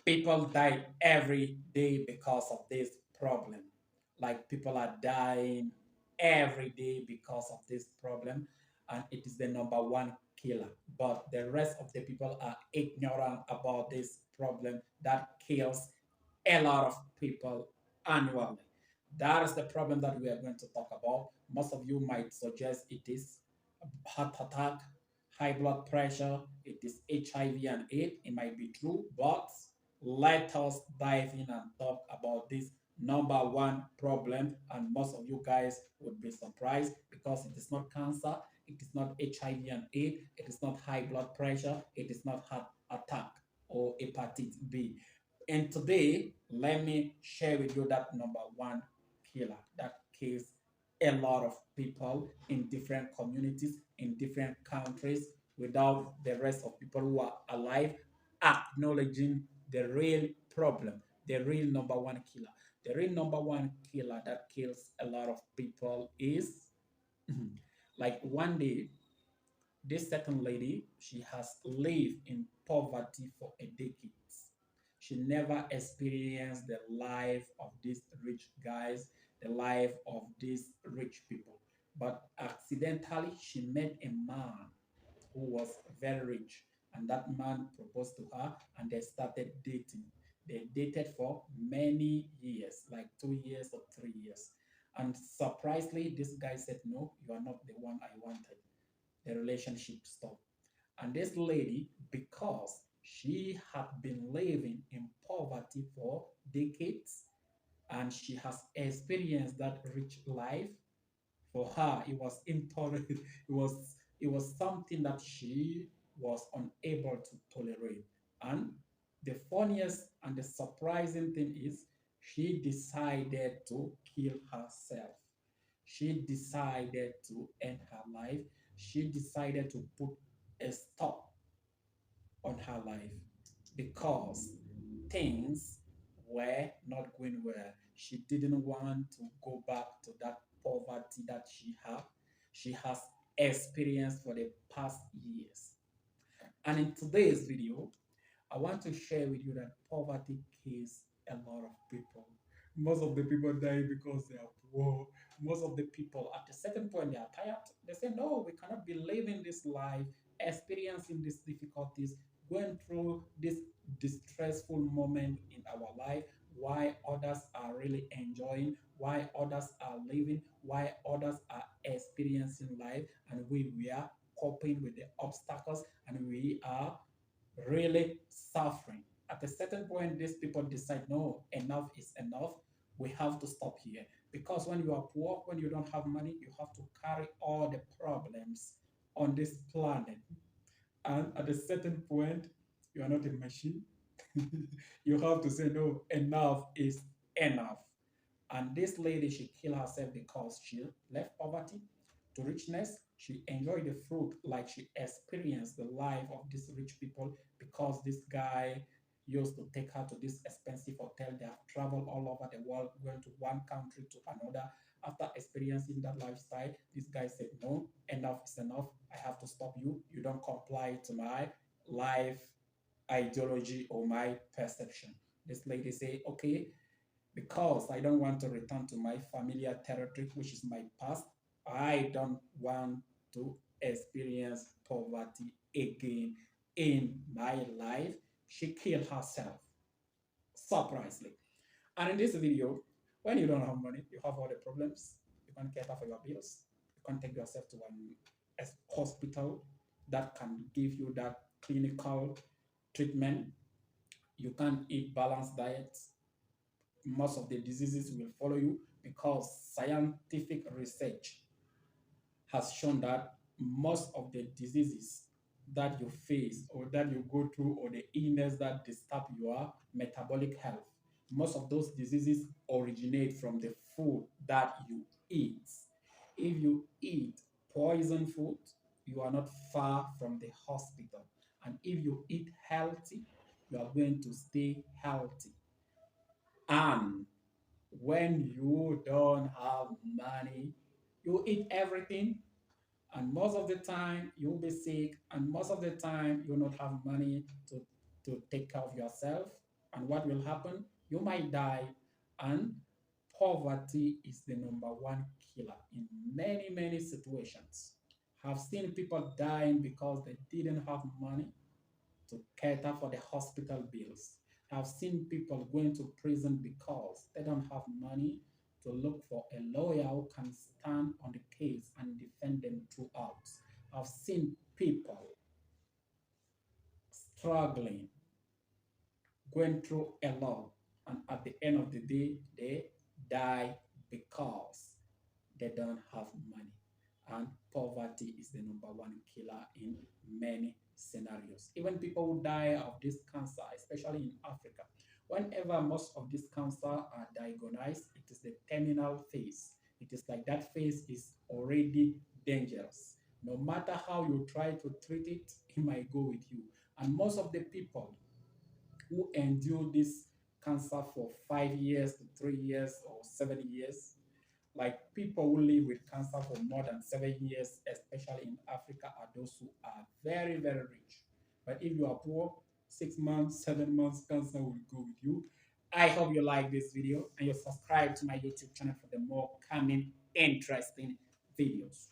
People die every day because of this problem. Like people are dying every day because of this problem, and it is the number one killer. But the rest of the people are ignorant about this problem that kills a lot of people annually. That is the problem that we are going to talk about. Most of you might suggest it is heart attack, high blood pressure, it is HIV and AIDS. It might be true, but let us dive in and talk about this number one problem. And most of you guys would be surprised because it is not cancer, it is not HIV and AIDS, it is not high blood pressure, it is not heart attack or hepatitis B. And today, let me share with you that number one killer that kills a lot of people in different communities, in different countries, without the rest of people who are alive acknowledging the real problem, the real number one killer. The real number one killer that kills a lot of people is like one day, this second lady, she has lived in poverty for a decade. She never experienced the life of these rich guys, the life of these rich people. But accidentally, she met a man who was very rich, and that man proposed to her, and they started dating. They dated for many years, like 2 years or 3 years. And surprisingly, this guy said, "No, you are not the one I wanted." The relationship stopped. And this lady, because she had been living in poverty for decades and she has experienced that rich life, for her it was intolerant. It was something that she was unable to tolerate. And the funniest and the surprising thing is she decided to kill herself. She decided to end her life. She decided to put a stop on her life because things were not going well. She didn't want to go back to that poverty that she has experienced for the past years. And in today's video, I want to share with you that poverty kills a lot of people. Most of the people die because they are poor. Most of the people, at a certain point, they are tired. They say, "No, we cannot be living this life, experiencing these difficulties, going through this distressful moment in our life, why others are really enjoying, why others are living, why others are experiencing life, and we are coping with the obstacles, and we are really suffering." At a certain point, these people decide, "No, enough is enough. We have to stop here." Because when you are poor, when you don't have money, you have to carry all the problems on this planet. And at a certain point, you are not a machine. You have to say, "No, enough is enough." And this lady, she killed herself because she left poverty to richness. She enjoyed the fruit, like she experienced the life of these rich people because this guy used to take her to this expensive hotel. They have traveled all over the world, going to one country to another. After experiencing that lifestyle, this guy said, "No, enough is enough. I have to stop you. You don't comply to my life ideology or my perception." This lady said, "Okay, because I don't want to return to my familiar territory, which is my past. I don't want to experience poverty again in my life." She killed herself, surprisingly. And in this video, when you don't have money, you have all the problems. You can't cater for your bills. You can't take yourself to an hospital that can give you that clinical treatment. You can't eat balanced diets. Most of the diseases will follow you because scientific research has shown that most of the diseases that you face or that you go through or the illness that disturb your metabolic health, most of those diseases originate from the food that you eat. If you eat poison food, you are not far from the hospital. And if you eat healthy, you are going to stay healthy. And when you don't have money, you eat everything, and most of the time you'll be sick, and most of the time you'll not have money to take care of yourself. And what will happen? You might die. And poverty is the number one killer in many, many situations. I've seen people dying because they didn't have money to cater for the hospital bills. I've seen people going to prison because they don't have money to look for a lawyer who can stand on the case and defend them throughout. I've seen people struggling, going through a lot, and at the end of the day, they die because they don't have money. And poverty is the number one killer in many scenarios. Even people who die of this cancer, especially in Africa, whenever most of these cancer are diagnosed, it is the terminal phase. It is like that phase is already dangerous. No matter how you try to treat it, it might go with you. And most of the people who endure this cancer for 5 years to 3 years or 7 years, like people who live with cancer for more than 7 years, especially in Africa, are those who are very, very rich. But if you are poor, 6 months, 7 months, cancer will go with you. I hope you like this video and you subscribe to my YouTube channel for the more coming interesting videos.